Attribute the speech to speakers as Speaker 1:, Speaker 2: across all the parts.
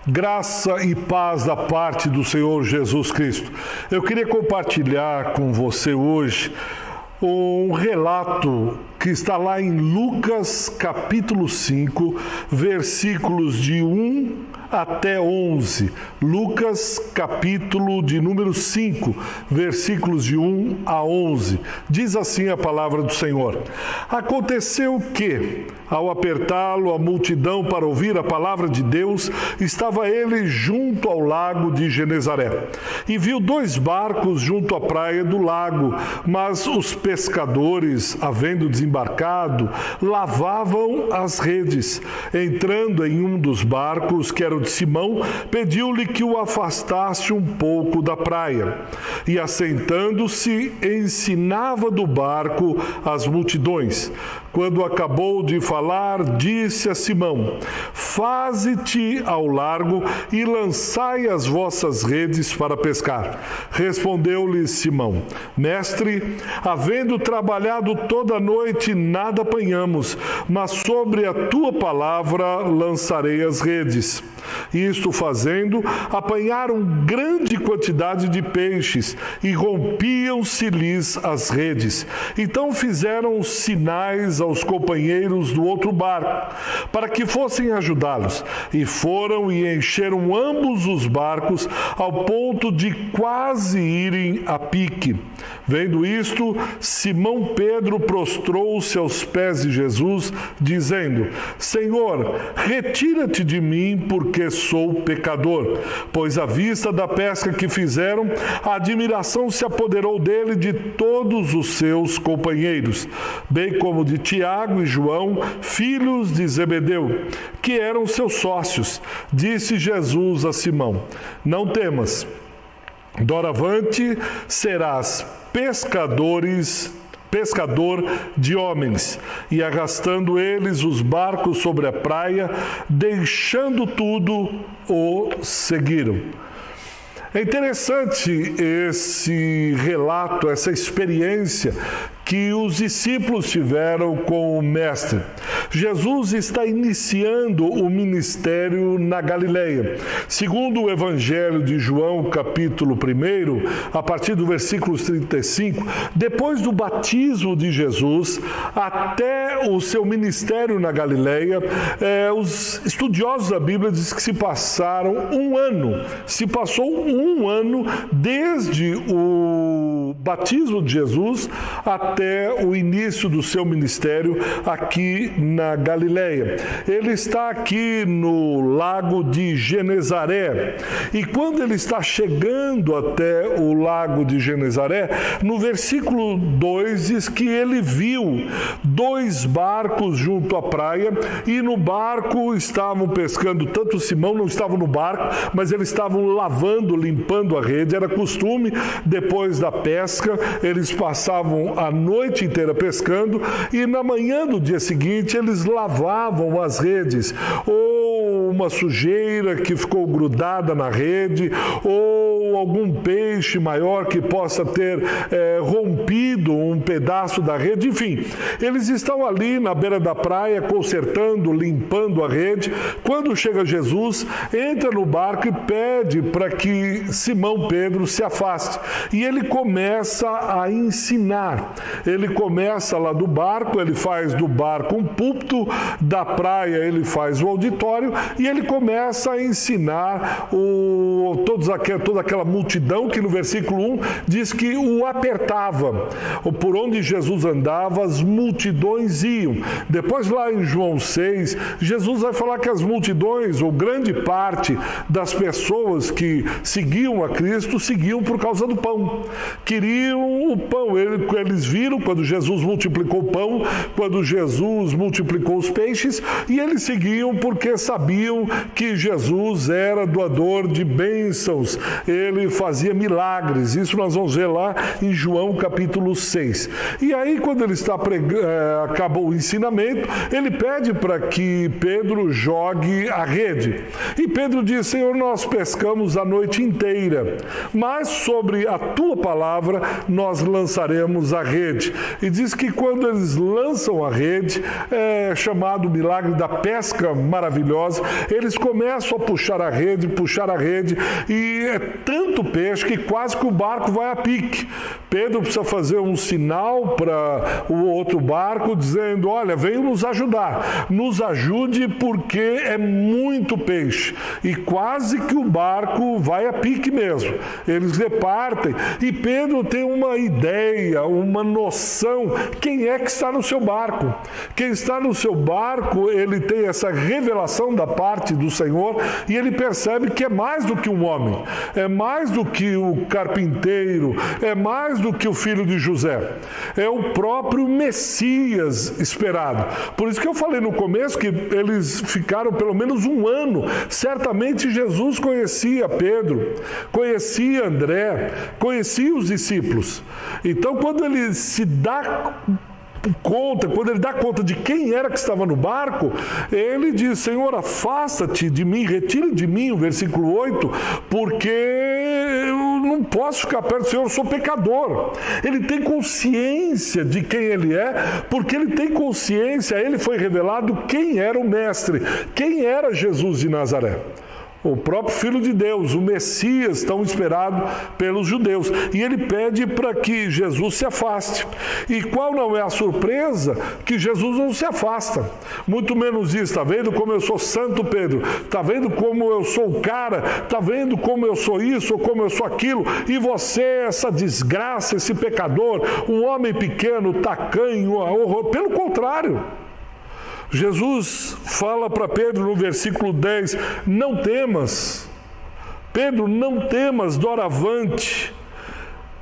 Speaker 1: Graça e paz da parte do Senhor Jesus Cristo. Eu queria compartilhar com você hoje um relato que está lá em Lucas capítulo 5, versículos de 1 até 11. Lucas capítulo de número 5, versículos de 1 a 11. Diz assim a palavra do Senhor: Aconteceu que, ao apertá-lo a multidão para ouvir a palavra de Deus, estava ele junto ao lago de Genezaré. E viu 2 barcos junto à praia do lago, mas os pescadores, havendo desembarcado, lavavam as redes. Entrando em um dos barcos, que era o de Simão, pediu-lhe que o afastasse um pouco da praia. E assentando-se, ensinava do barco as multidões. Quando acabou de falar, disse a Simão: Faze-te ao largo e lançai as vossas redes para pescar. Respondeu-lhe Simão: Mestre, havendo trabalhado toda a noite, nada apanhamos, mas sobre a tua palavra lançarei as redes. Isto fazendo, apanharam grande quantidade de peixes e rompiam-se-lhes as redes. Então fizeram sinais aos companheiros do outro barco, para que fossem ajudá-los. E foram e encheram ambos os barcos, ao ponto de quase irem a pique. Vendo isto, Simão Pedro prostrou-se aos pés de Jesus, dizendo: Senhor, retira-te de mim, porque sou pecador. Pois à vista da pesca que fizeram, a admiração se apoderou dele e de todos os seus companheiros, bem como de Tiago e João, filhos de Zebedeu, que eram seus sócios. Disse Jesus a Simão: Não temas, doravante serás pescador de homens. E arrastando eles os barcos sobre a praia, deixando tudo, o seguiram. É interessante esse relato, essa experiência que os discípulos tiveram com o Mestre. Jesus está iniciando o ministério na Galileia. Segundo o Evangelho de João, capítulo 1, a partir do versículo 35, depois do batismo de Jesus, até o seu ministério na Galileia, os estudiosos da Bíblia dizem que se passaram se passou um ano desde o batismo de Jesus até o início do seu ministério aqui na Galileia. Ele está aqui no lago de Genezaré. E quando ele está chegando até o lago de Genezaré, no versículo 2 diz que ele viu 2 barcos junto à praia, e no barco estavam pescando. Tanto Simão não estava no barco, mas eles estavam lavando, limpando a rede. Era costume, depois da pesca, eles passavam a noite inteira pescando, e na manhã do dia seguinte eles lavavam as redes, ou uma sujeira que ficou grudada na rede, ou algum peixe maior que possa ter rompido um pedaço da rede. Enfim, eles estão ali na beira da praia consertando, limpando a rede. Quando chega Jesus, entra no barco e pede para que Simão Pedro se afaste, e ele começa a ensinar. Ele começa lá do barco, ele faz do barco um púlpito, da praia ele faz o auditório, e ele começa a ensinar toda aquela multidão que no versículo 1 diz que o apertava. Por onde Jesus andava, as multidões iam. Depois lá em João 6, Jesus vai falar que as multidões, ou grande parte das pessoas que seguiam a Cristo, seguiam por causa do pão. Queriam o pão. Eles viram quando Jesus multiplicou o pão, quando Jesus multiplicou os peixes, e eles seguiam porque sabiam que Jesus era doador de bênçãos, ele fazia milagres. Isso nós vamos ver lá em João capítulo 6. E aí, quando ele está acabou o ensinamento, ele pede para que Pedro jogue a rede. E Pedro diz: Senhor, nós pescamos a noite inteira, mas sobre a tua palavra nós lançaremos a rede. E diz que quando eles lançam a rede, é chamado milagre da pesca maravilhosa, eles começam a puxar a rede, e é tanto peixe que quase que o barco vai a pique. Pedro precisa fazer um sinal para o outro barco, dizendo, olha, venham nos ajudar, nos ajude porque é muito peixe. E quase que o barco vai a pique mesmo. Eles repartem, e Pedro tem uma ideia, uma noção, quem é que está no seu barco. Quem está no seu barco, ele tem essa revelação da parte do Senhor, e ele percebe que é mais do que um homem, é mais do que o carpinteiro, é mais do que o filho de José, é o próprio Messias esperado. Por isso que eu falei no começo que eles ficaram pelo menos um ano. Certamente Jesus conhecia Pedro, conhecia André, conhecia os discípulos. Então, quando ele se dá conta, quando ele dá conta de quem era que estava no barco, ele diz, Senhor, afasta-te de mim, retira de mim, o versículo 8, porque eu não posso ficar perto do Senhor, eu sou pecador. Ele tem consciência de quem ele é, porque ele tem consciência, a ele foi revelado quem era o Mestre, quem era Jesus de Nazaré. O próprio Filho de Deus, o Messias, tão esperado pelos judeus. E ele pede para que Jesus se afaste. E qual não é a surpresa? Que Jesus não se afasta. Muito menos isso. Está vendo como eu sou santo, Pedro? Está vendo como eu sou o cara? Está vendo como eu sou isso ou como eu sou aquilo? E você, essa desgraça, esse pecador, um homem pequeno, tacanho, horror. Pelo contrário. Jesus fala para Pedro no versículo 10, não temas, Pedro, não temas, doravante,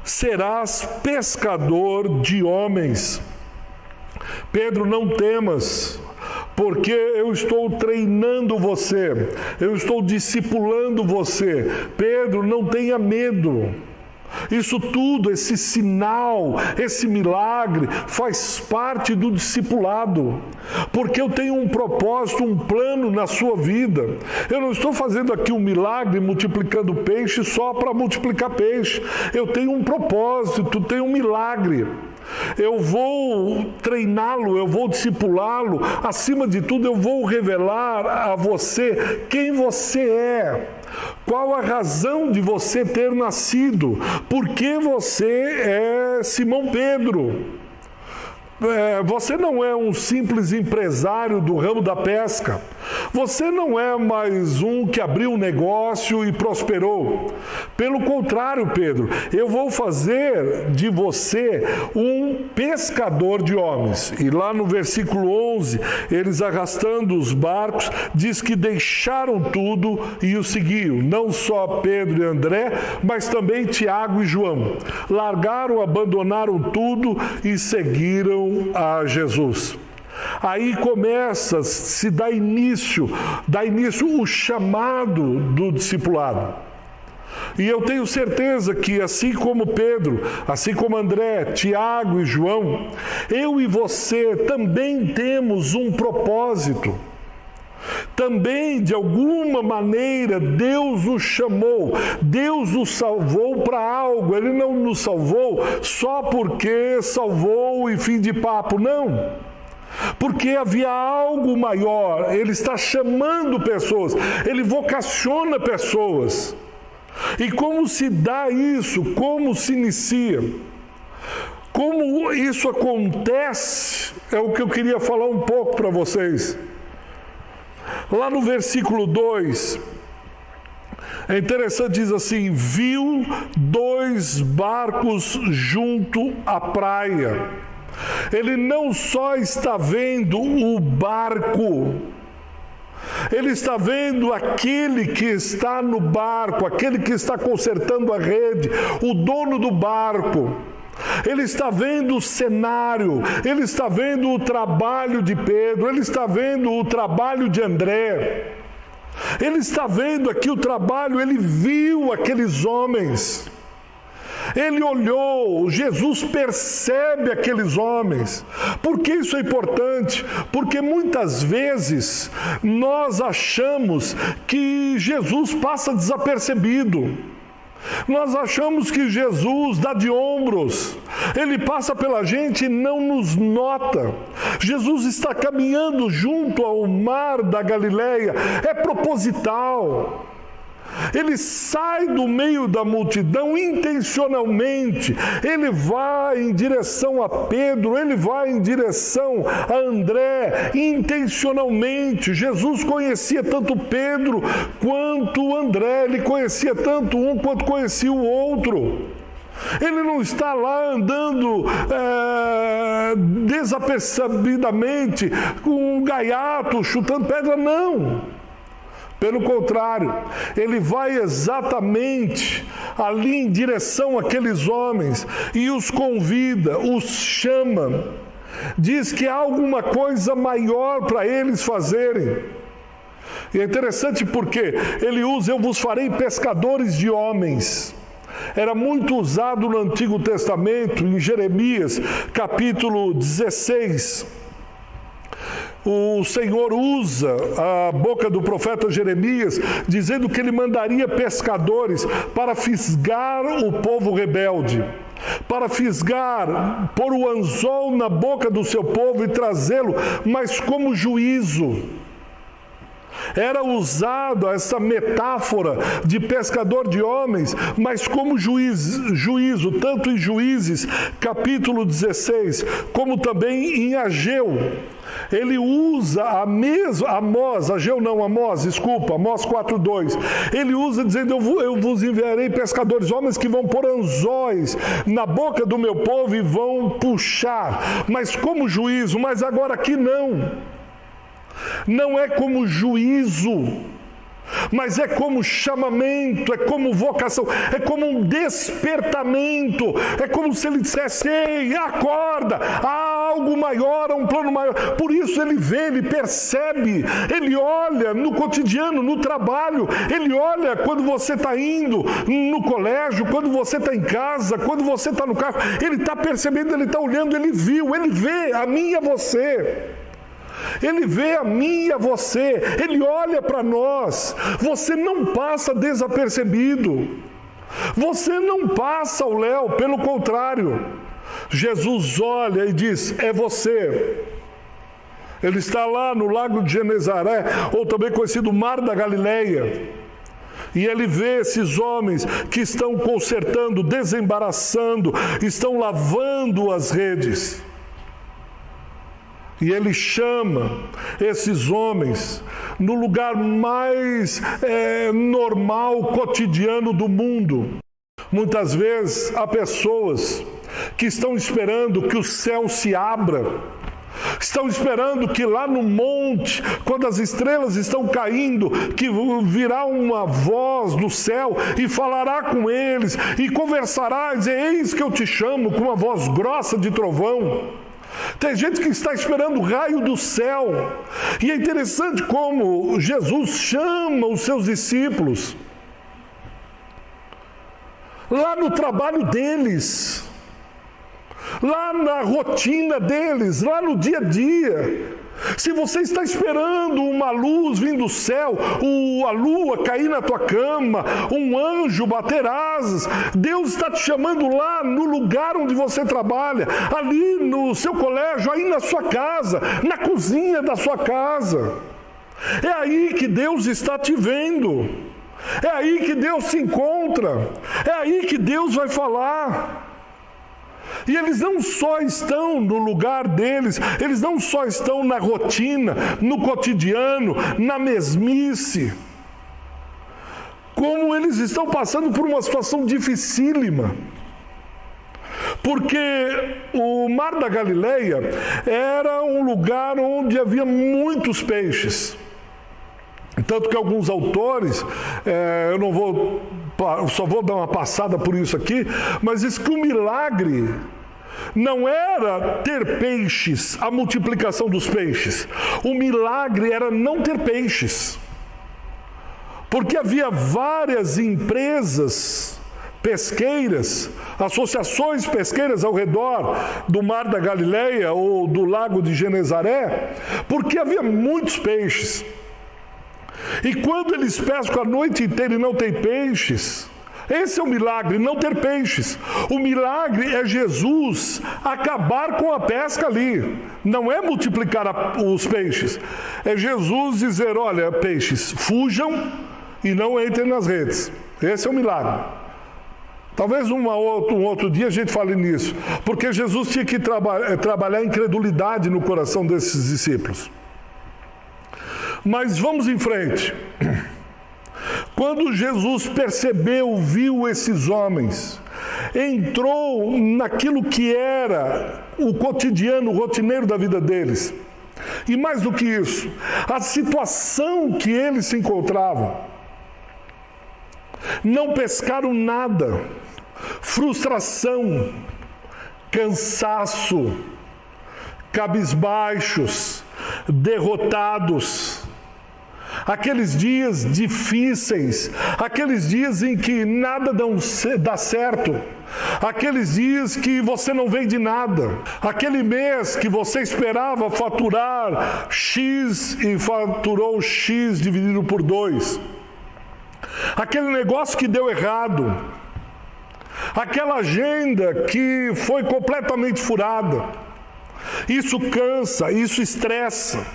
Speaker 1: serás pescador de homens. Pedro, não temas, porque eu estou treinando você, eu estou discipulando você. Pedro, não tenha medo. Isso tudo, esse sinal, esse milagre, faz parte do discipulado, porque eu tenho um propósito, um plano na sua vida. Eu não estou fazendo aqui um milagre multiplicando peixe só para multiplicar peixe. Eu tenho um propósito, tenho um milagre. Eu vou treiná-lo, eu vou discipulá-lo. Acima de tudo, eu vou revelar a você quem você é. Qual a razão de você ter nascido? Por que você é Simão Pedro? Você não é um simples empresário do ramo da pesca. Você não é mais um que abriu um negócio e prosperou. Pelo contrário, Pedro, eu vou fazer de você um pescador de homens. E lá no versículo 11, eles arrastando os barcos, diz que deixaram tudo e o seguiam. Não só Pedro e André, mas também Tiago e João. Largaram, abandonaram tudo e seguiram a Jesus. Aí começa, se dá início o chamado do discipulado. E eu tenho certeza que assim como Pedro, assim como André, Tiago e João, eu e você também temos um propósito. Também, de alguma maneira, Deus nos chamou, Deus nos salvou para algo. Ele não nos salvou só porque salvou e fim de papo, não. Porque havia algo maior. Ele está chamando pessoas, Ele vocaciona pessoas. E como se dá isso? Como se inicia? Como isso acontece? É o que eu queria falar um pouco para vocês. Lá no versículo 2, é interessante, diz assim, viu 2 barcos junto à praia. Ele não só está vendo o barco, ele está vendo aquele que está no barco, aquele que está consertando a rede, o dono do barco. Ele está vendo o cenário, ele está vendo o trabalho de Pedro, ele está vendo o trabalho de André, ele está vendo aqui o trabalho, ele viu aqueles homens, ele olhou, Jesus percebe aqueles homens. Por que isso é importante? Porque muitas vezes nós achamos que Jesus passa desapercebido. Nós achamos que Jesus dá de ombros, Ele passa pela gente e não nos nota. Jesus está caminhando junto ao mar da Galileia, é proposital. Ele sai do meio da multidão intencionalmente, ele vai em direção a Pedro, ele vai em direção a André, intencionalmente. Jesus conhecia tanto Pedro quanto André, ele conhecia tanto um quanto conhecia o outro. Ele não está lá andando desapercebidamente com um gaiato, chutando pedra, não. Pelo contrário, ele vai exatamente ali em direção àqueles homens e os convida, os chama. Diz que há alguma coisa maior para eles fazerem. E é interessante porque ele usa: eu vos farei pescadores de homens. Era muito usado no Antigo Testamento, em Jeremias, capítulo 16. O Senhor usa a boca do profeta Jeremias, dizendo que ele mandaria pescadores para fisgar o povo rebelde, para fisgar, pôr o anzol na boca do seu povo e trazê-lo, mas como juízo. Era usado essa metáfora de pescador de homens, mas como juízo, tanto em Juízes, capítulo 16, como também em Ageu. Ele usa Amós 4:2. Ele usa dizendo: eu vos enviarei pescadores, homens que vão pôr anzóis na boca do meu povo e vão puxar, mas como juízo. Mas agora aqui não é como juízo, mas é como chamamento, é como vocação, é como um despertamento, é como se ele dissesse: ei, acorda, há algo maior, há um plano maior. Por isso ele vê, ele percebe, ele olha no cotidiano, no trabalho, ele olha quando você está indo no colégio, quando você está em casa, quando você está no carro, ele está percebendo, ele está olhando, ele viu, ele vê a mim e a você. Ele vê a mim e a você, ele olha para nós. Você não passa desapercebido, você não passa ao léu, pelo contrário. Jesus olha e diz: é você. Ele está lá no lago de Genezaré, ou também conhecido Mar da Galileia, e ele vê esses homens que estão consertando, desembaraçando, estão lavando as redes. E ele chama esses homens no lugar mais normal, cotidiano do mundo. Muitas vezes há pessoas que estão esperando que o céu se abra, estão esperando que lá no monte, quando as estrelas estão caindo, que virá uma voz do céu e falará com eles e conversará e dizer: eis que eu te chamo, com uma voz grossa de trovão. Tem gente que está esperando o raio do céu. E é interessante como Jesus chama os seus discípulos lá no trabalho deles, lá na rotina deles, lá no dia a dia. Se você está esperando uma luz vir do céu, a lua cair na tua cama, um anjo bater asas, Deus está te chamando lá no lugar onde você trabalha, ali no seu colégio, aí na sua casa, na cozinha da sua casa. É aí que Deus está te vendo, é aí que Deus se encontra, é aí que Deus vai falar. E eles não só estão no lugar deles, eles não só estão na rotina, no cotidiano, na mesmice, como eles estão passando por uma situação dificílima. Porque o Mar da Galileia era um lugar onde havia muitos peixes. Tanto que alguns autores, só vou dar uma passada por isso aqui, mas diz que o milagre não era ter peixes, a multiplicação dos peixes. O milagre era não ter peixes. Porque havia várias empresas pesqueiras, associações pesqueiras ao redor do Mar da Galileia ou do Lago de Genezaré, porque havia muitos peixes. E quando eles pescam a noite inteira e não tem peixes, Esse é o milagre, não ter peixes. O milagre é Jesus acabar com a pesca ali. Não é multiplicar os peixes. É Jesus dizer, olha, peixes, fujam e não entrem nas redes. Esse é o milagre. Talvez um outro dia a gente fale nisso. Porque Jesus tinha que trabalhar a incredulidade no coração desses discípulos. Mas vamos em frente. Quando Jesus percebeu, viu esses homens, entrou naquilo que era o cotidiano, o rotineiro da vida deles. E mais do que isso, a situação que eles se encontravam. Não pescaram nada. Frustração, cansaço, cabisbaixos, derrotados. Aqueles dias difíceis, aqueles dias em que nada dá certo, aqueles dias que você não vende nada, aquele mês que você esperava faturar X e faturou X dividido por 2, aquele negócio que deu errado, aquela agenda que foi completamente furada. Isso cansa, isso estressa.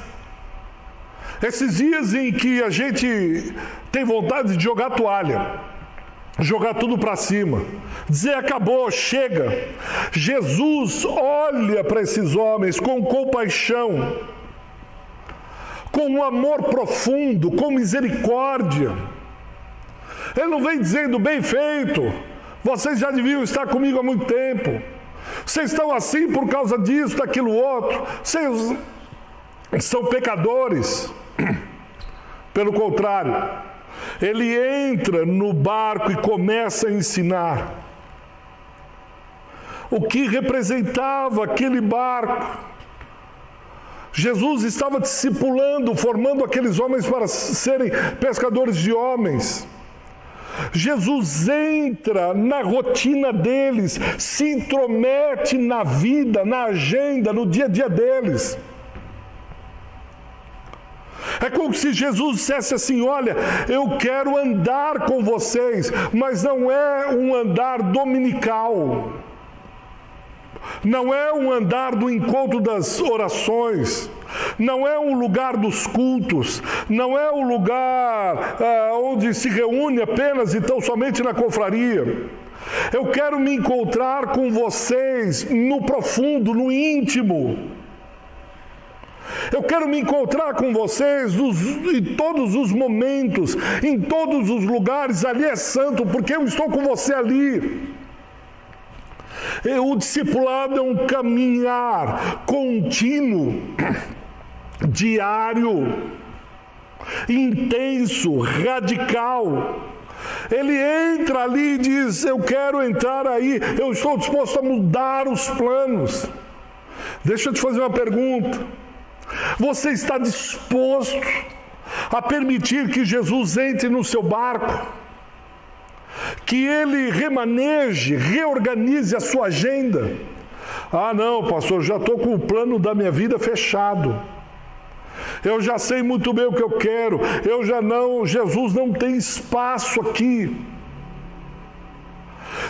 Speaker 1: Esses dias em que a gente tem vontade de jogar toalha, jogar tudo para cima, dizer acabou, chega. Jesus olha para esses homens com compaixão, com um amor profundo, com misericórdia. Ele não vem dizendo, bem feito, vocês já deviam estar comigo há muito tempo. Vocês estão assim por causa disso, daquilo outro. Vocês são pecadores. Pelo contrário, ele entra no barco e começa a ensinar o que representava aquele barco. Jesus estava discipulando, formando aqueles homens para serem pescadores de homens. Jesus entra na rotina deles, se intromete na vida, na agenda, no dia a dia deles. É como se Jesus dissesse assim, olha, eu quero andar com vocês, mas não é um andar dominical. Não é um andar do encontro das orações. Não é um lugar dos cultos. Não é um lugar onde se reúne apenas e tão somente na confraria. Eu quero me encontrar com vocês no profundo, no íntimo. Eu quero me encontrar com vocês em todos os momentos, em todos os lugares. Ali é santo, porque eu estou com você ali. O discipulado é um caminhar contínuo, diário, intenso, radical. Ele entra ali e diz, eu quero entrar aí, eu estou disposto a mudar os planos. Deixa eu te fazer uma pergunta. Você está disposto a permitir que Jesus entre no seu barco? Que Ele remaneje, reorganize a sua agenda? Ah, não, pastor, já estou com o plano da minha vida fechado. Eu já sei muito bem o que eu quero. Jesus não tem espaço aqui.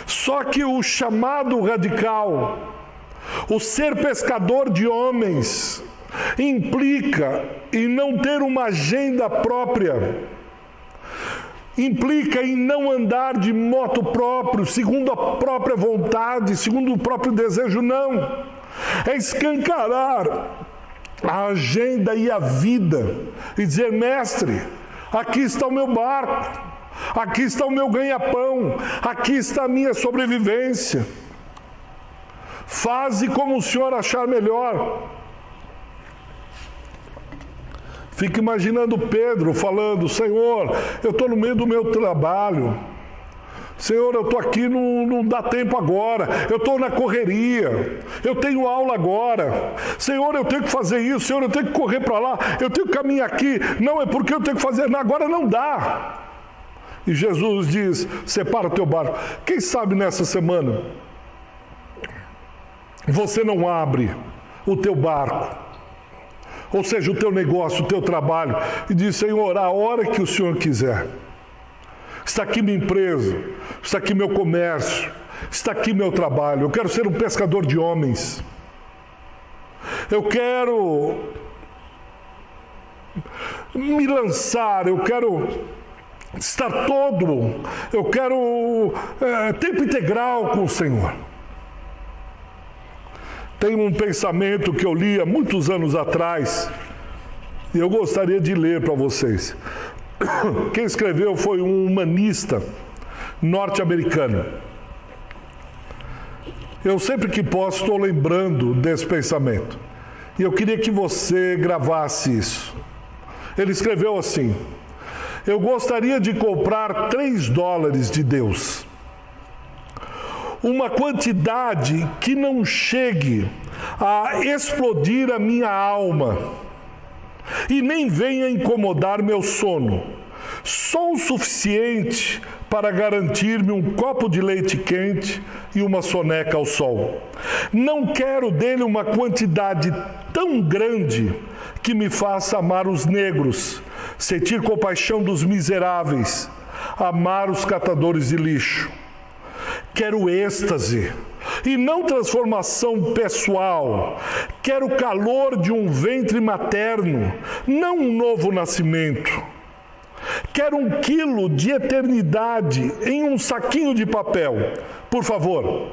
Speaker 1: Só que o chamado radical, o ser pescador de homens, implica em não ter uma agenda própria, implica em não andar de moto próprio, segundo a própria vontade, segundo o próprio desejo, não. É escancarar a agenda e a vida e dizer, mestre, aqui está o meu barco, aqui está o meu ganha-pão, aqui está a minha sobrevivência. Faze como o Senhor achar melhor. Fica imaginando Pedro falando, Senhor, eu estou no meio do meu trabalho. Senhor, eu estou aqui, não dá tempo agora. Eu estou na correria. Eu tenho aula agora. Senhor, eu tenho que fazer isso. Senhor, eu tenho que correr para lá. Eu tenho que caminhar aqui. Não, é porque eu tenho que fazer. Agora não dá. E Jesus diz, separa o teu barco. Quem sabe nessa semana você não abre o teu barco, ou seja, o teu negócio, o teu trabalho, e diz, Senhor, a hora que o Senhor quiser. está aqui minha empresa, está aqui meu comércio, está aqui meu trabalho. Eu quero ser um pescador de homens. Eu quero me lançar, eu quero estar eu quero tempo integral com o Senhor. Tem um pensamento que eu li há muitos anos atrás, e eu gostaria de ler para vocês. Quem escreveu foi um humanista norte-americano. Eu sempre que posso estou lembrando desse pensamento. E eu queria que você gravasse isso. Ele escreveu assim: eu gostaria de comprar $3 de Deus. Uma quantidade que não chegue a explodir a minha alma e nem venha incomodar meu sono. Só o suficiente para garantir-me um copo de leite quente e uma soneca ao sol. Não quero dele uma quantidade tão grande que me faça amar os negros, sentir compaixão dos miseráveis, amar os catadores de lixo. Quero êxtase e não transformação pessoal. Quero o calor de um ventre materno, não um novo nascimento. Quero 1 quilo de eternidade em um saquinho de papel. Por favor,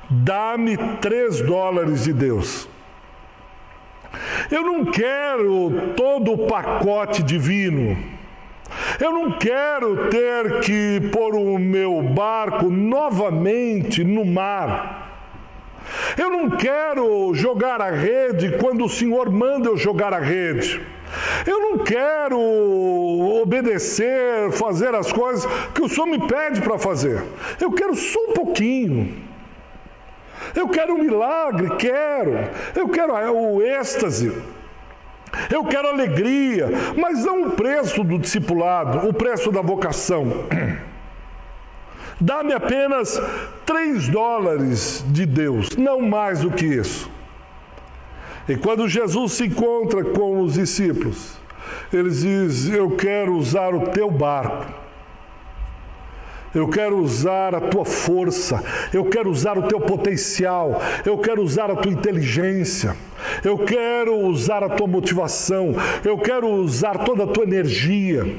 Speaker 1: dá-me $3 de Deus. Eu não quero todo o pacote divino. Eu não quero ter que pôr o meu barco novamente no mar. Eu não quero jogar a rede quando o Senhor manda eu jogar a rede. Eu não quero obedecer, fazer as coisas que o Senhor me pede para fazer. Eu quero só um pouquinho. Eu quero um milagre, Eu quero o êxtase. Eu quero alegria, mas não o preço do discipulado, o preço da vocação. Dá-me apenas $3 de Deus, não mais do que isso. E quando Jesus se encontra com os discípulos, ele diz: eu quero usar o teu barco. Eu quero usar a tua força, eu quero usar o teu potencial, eu quero usar a tua inteligência, eu quero usar a tua motivação, eu quero usar toda a tua energia,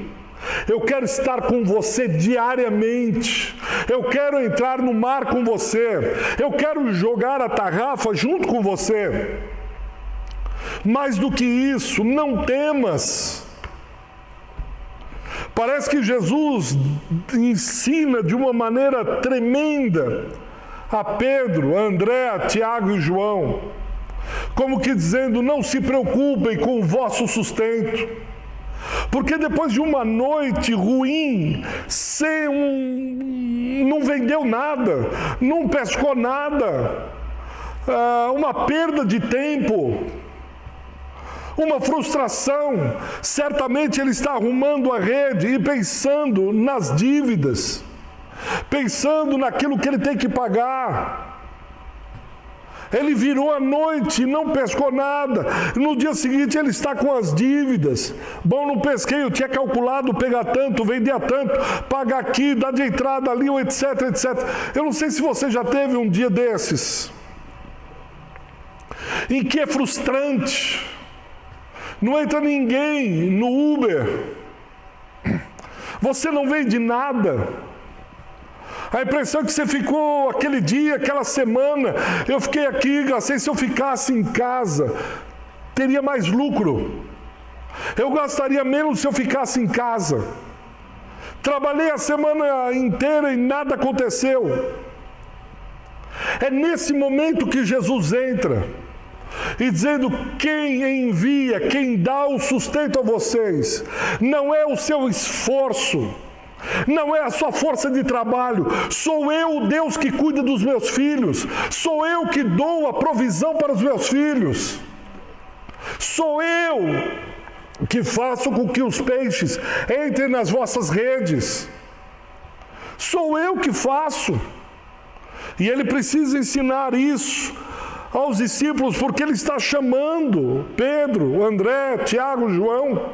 Speaker 1: eu quero estar com você diariamente, eu quero entrar no mar com você, eu quero jogar a tarrafa junto com você. Mais do que isso, não temas. Parece que Jesus ensina de uma maneira tremenda a Pedro, a André, a Tiago e João, como que dizendo: não se preocupem com o vosso sustento, porque depois de uma noite ruim, não vendeu nada, não pescou nada, uma perda de tempo, uma frustração, certamente ele está arrumando a rede e pensando nas dívidas, pensando naquilo que ele tem que pagar. Ele virou a noite e não pescou nada. No dia seguinte ele está com as dívidas. Bom, não pesquei, eu tinha calculado pegar tanto, vender tanto, pagar aqui, dar de entrada ali, etc, etc. Eu não sei se você já teve um dia desses, em que é frustrante. Não entra ninguém no Uber. Você não vende nada. A impressão é que você ficou aquele dia, aquela semana. Eu fiquei aqui, gastei. Se eu ficasse em casa, teria mais lucro. Eu gastaria menos se eu ficasse em casa. Trabalhei a semana inteira e nada aconteceu. É nesse momento que Jesus entra. E dizendo: quem envia, quem dá o sustento a vocês, não é o seu esforço, não é a sua força de trabalho, sou eu, o Deus que cuida dos meus filhos, sou eu que dou a provisão para os meus filhos, sou eu que faço com que os peixes entrem nas vossas redes, sou eu que faço. E ele precisa ensinar isso aos discípulos, porque ele está chamando Pedro, André, Tiago, João.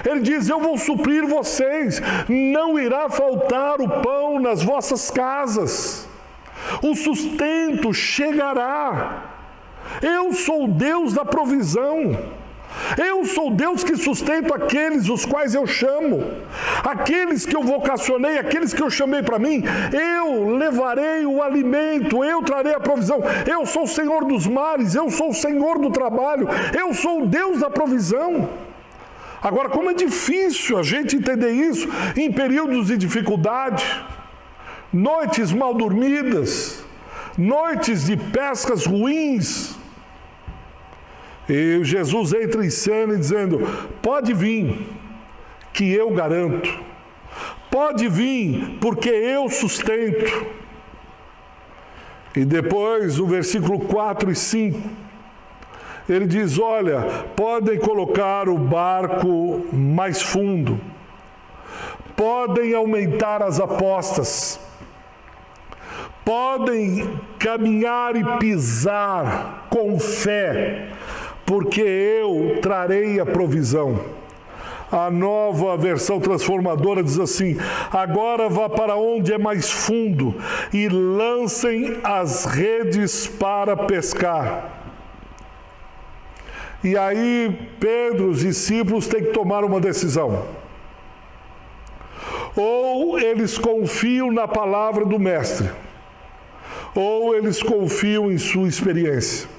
Speaker 1: Ele diz: eu vou suprir vocês, não irá faltar o pão nas vossas casas, o sustento chegará. Eu sou o Deus da provisão. Eu sou Deus que sustento aqueles os quais eu chamo, aqueles que eu vocacionei, aqueles que eu chamei para mim. Eu levarei o alimento, eu trarei a provisão. Eu sou o Senhor dos mares, eu sou o Senhor do trabalho, eu sou o Deus da provisão. Agora, como é difícil a gente entender isso em períodos de dificuldade, noites mal dormidas, noites de pescas ruins. E Jesus entra em cena dizendo: pode vir, que eu garanto. Pode vir, porque eu sustento. E depois, o versículo 4 e 5, ele diz: olha, podem colocar o barco mais fundo, podem aumentar as apostas, podem caminhar e pisar com fé, porque eu trarei a provisão. A Nova Versão Transformadora diz assim: agora vá para onde é mais fundo e lancem as redes para pescar. E aí Pedro, os discípulos, têm que tomar uma decisão. Ou eles confiam na palavra do Mestre, ou eles confiam em sua experiência.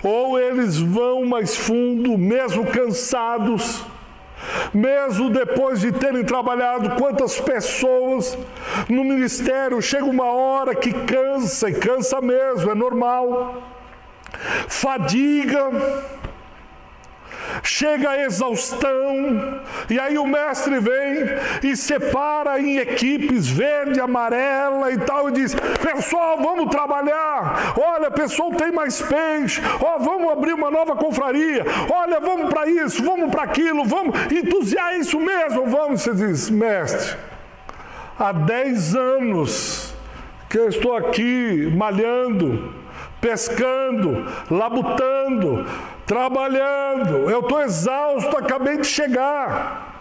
Speaker 1: Ou eles vão mais fundo, mesmo cansados, mesmo depois de terem trabalhado. Quantas pessoas no ministério, chega uma hora que cansa, e cansa mesmo, é normal. Fadiga, chega a exaustão, e aí o mestre vem e separa em equipes verde, amarela e tal, e diz: pessoal, vamos trabalhar. Olha, pessoal, tem mais peixe. Ó, vamos abrir uma nova confraria. Olha, vamos para isso, vamos para aquilo, vamos entusiasmar, isso mesmo, vamos. Você diz: mestre, há 10 anos que eu estou aqui malhando, pescando, labutando, trabalhando, eu estou exausto, acabei de chegar.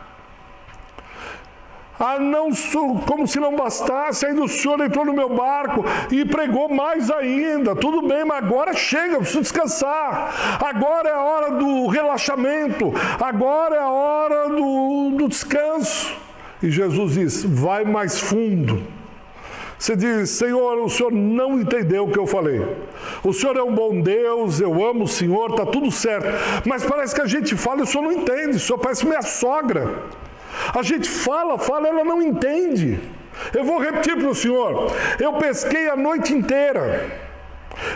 Speaker 1: Como se não bastasse, ainda o senhor entrou no meu barco e pregou mais ainda. Tudo bem, mas agora chega, eu preciso descansar. Agora é a hora do relaxamento, agora é a hora do descanso. E Jesus diz: vai mais fundo. Você diz: Senhor, o Senhor não entendeu o que eu falei. O Senhor é um bom Deus, eu amo o Senhor, está tudo certo. Mas parece que a gente fala e o Senhor não entende. O Senhor parece minha sogra. A gente fala, ela não entende. Eu vou repetir para o Senhor: eu pesquei a noite inteira.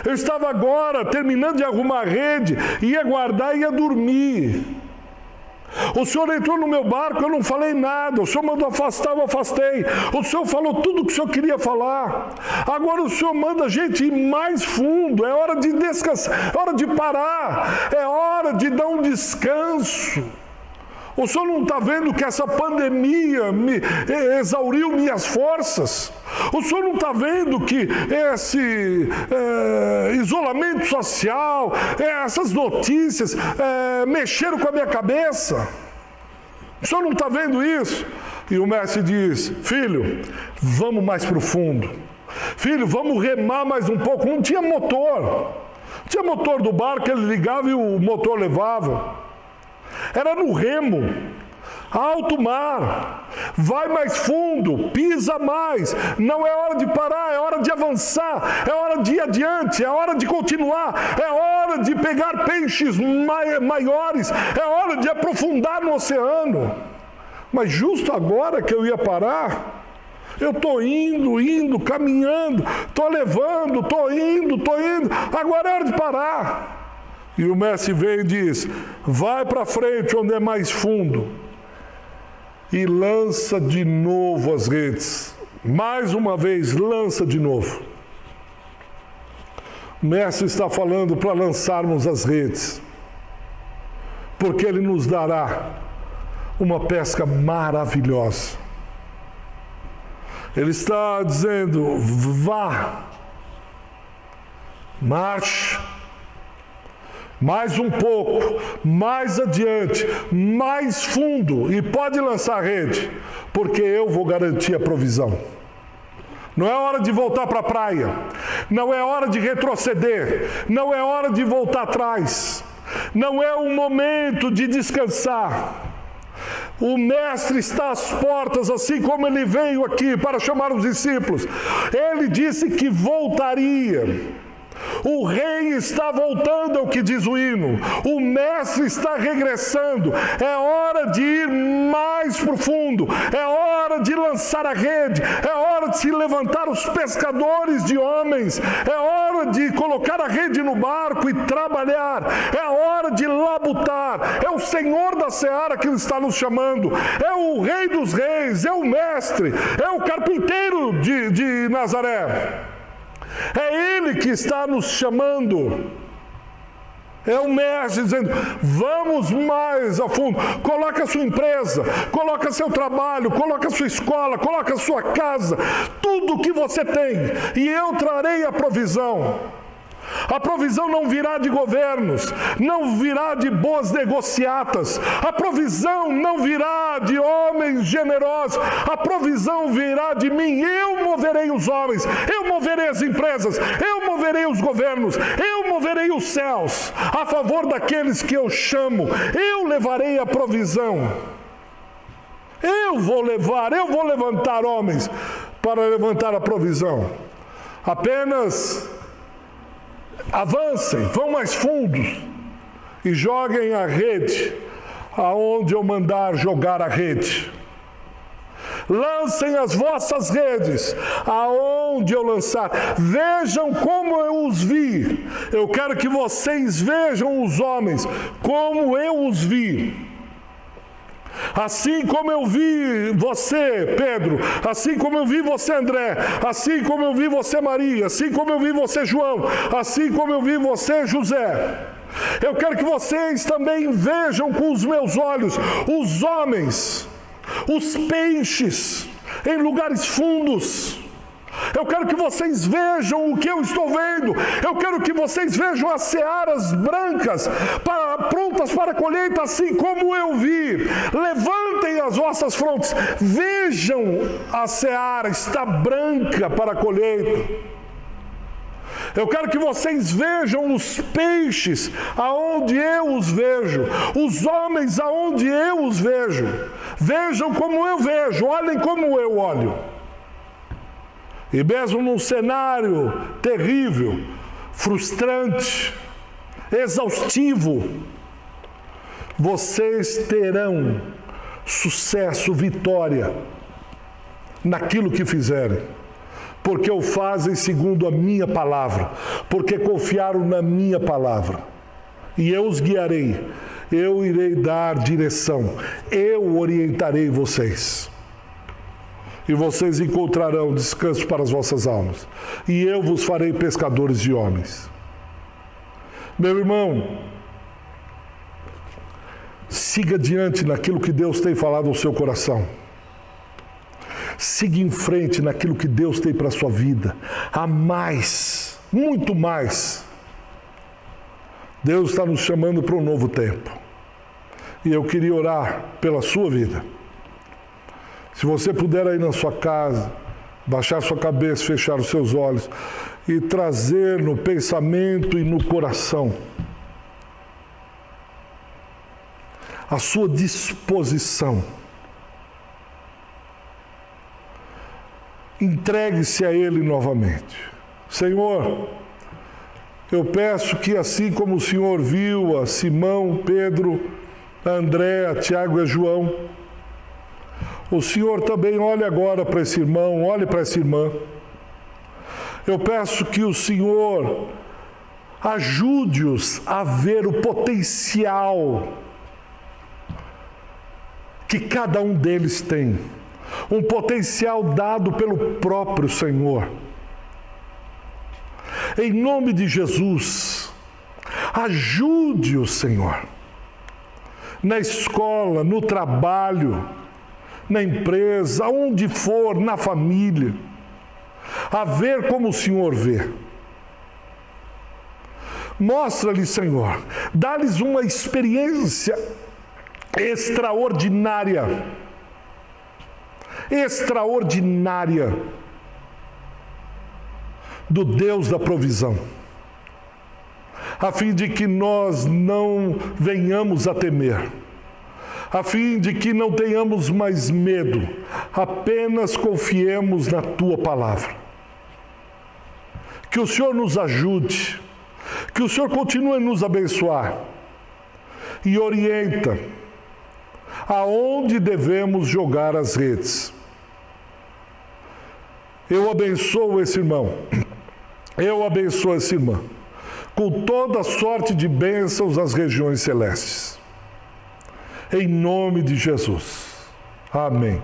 Speaker 1: Eu estava agora terminando de arrumar a rede, ia guardar e ia dormir. O Senhor entrou no meu barco, eu não falei nada. O Senhor mandou afastar, eu afastei. O Senhor falou tudo o que o Senhor queria falar. Agora o Senhor manda a gente ir mais fundo. É hora de descansar, é hora de parar, é hora de dar um descanso. O Senhor não está vendo que essa pandemia exauriu minhas forças? O Senhor não está vendo que esse isolamento social, essas notícias mexeram com a minha cabeça? O Senhor não está vendo isso? E o mestre diz: filho, vamos mais profundo. Filho, vamos remar mais um pouco. Não tinha motor. Não tinha motor do barco, ele ligava e o motor levava. Era no remo, alto mar, vai mais fundo, pisa mais. Não é hora de parar, é hora de avançar, é hora de ir adiante, é hora de continuar, é hora de pegar peixes maiores, é hora de aprofundar no oceano. Mas justo agora que eu ia parar, eu estou indo, caminhando, estou levando, estou indo, agora é hora de parar. E o mestre vem e diz: vai para frente onde é mais fundo e lança de novo as redes. Mais uma vez, lança de novo. O mestre está falando para lançarmos as redes, porque ele nos dará uma pesca maravilhosa. Ele está dizendo: vá, marche. mais um pouco, mais adiante, mais fundo, e pode lançar a rede, porque eu vou garantir a provisão. Não é hora de voltar para a praia, não é hora de retroceder, não é hora de voltar atrás, não é o momento de descansar. O Mestre está às portas, assim como ele veio aqui para chamar os discípulos. Ele disse que voltaria. O rei está voltando, é o que diz o hino. O mestre está regressando. É hora de ir mais profundo. É hora de lançar a rede. É hora de se levantar os pescadores de homens. É hora de colocar a rede no barco e trabalhar. É hora de labutar. É o Senhor da Seara que está nos chamando. É o Rei dos Reis. É o mestre. É o carpinteiro de Nazaré. É Ele que está nos chamando. É o mestre dizendo, vamos mais a fundo. Coloca a sua empresa, coloca seu trabalho, coloca a sua escola, coloca a sua casa, tudo que você tem, e eu trarei a provisão. A provisão não virá de governos, não virá de boas negociatas, a provisão não virá de homens generosos, a provisão virá de mim. Eu moverei os homens, eu moverei as empresas, eu moverei os governos, eu moverei os céus a favor daqueles que eu chamo. Eu levarei a provisão, eu vou levantar homens para levantar a provisão. Apenas avancem, vão mais fundos e joguem a rede aonde eu mandar jogar a rede. Lancem as vossas redes aonde eu lançar. Vejam como eu os vi. Eu quero que vocês vejam os homens como eu os vi. Assim como eu vi você, Pedro, assim como eu vi você, André, assim como eu vi você, Maria, assim como eu vi você, João, assim como eu vi você, José. Eu quero que vocês também vejam com os meus olhos os homens, os peixes em lugares fundos. Eu quero que vocês vejam o que eu estou vendo. Eu quero que vocês vejam as searas brancas, prontas para a colheita, assim como eu vi. Levantem as vossas frontes. Vejam, a seara está branca para a colheita. Eu quero que vocês vejam os peixes aonde eu os vejo, os homens aonde eu os vejo. Vejam como eu vejo, olhem como eu olho. E mesmo num cenário terrível, frustrante, exaustivo, vocês terão sucesso, vitória naquilo que fizerem, porque o fazem segundo a minha palavra, porque confiaram na minha palavra. E eu os guiarei, eu irei dar direção, eu orientarei vocês. E vocês encontrarão descanso para as vossas almas. E eu vos farei pescadores de homens. Meu irmão, siga adiante naquilo que Deus tem falado ao seu coração. Siga em frente naquilo que Deus tem para a sua vida. Há mais, muito mais. Deus está nos chamando para um novo tempo. E eu queria orar pela sua vida. Se você puder aí na sua casa, baixar sua cabeça, fechar os seus olhos e trazer no pensamento e no coração a sua disposição. Entregue-se a Ele novamente. Senhor, eu peço que assim como o Senhor viu a Simão, Pedro, a André, a Tiago e a João, o Senhor também olhe agora para esse irmão, olhe para essa irmã. Eu peço que o Senhor ajude-os a ver o potencial que cada um deles tem. Um potencial dado pelo próprio Senhor. Em nome de Jesus, ajude-o, Senhor, na escola, no trabalho, na empresa, onde for, na família, a ver como o Senhor vê. Mostra-lhes, Senhor, dá-lhes uma experiência extraordinária do Deus da provisão, a fim de que nós não venhamos a temer, a fim de que não tenhamos mais medo, apenas confiemos na Tua palavra. Que o Senhor nos ajude, que o Senhor continue a nos abençoar e orienta aonde devemos jogar as redes. Eu abençoo esse irmão, eu abençoo essa irmã, com toda sorte de bênçãos nas regiões celestes. Em nome de Jesus. Amém.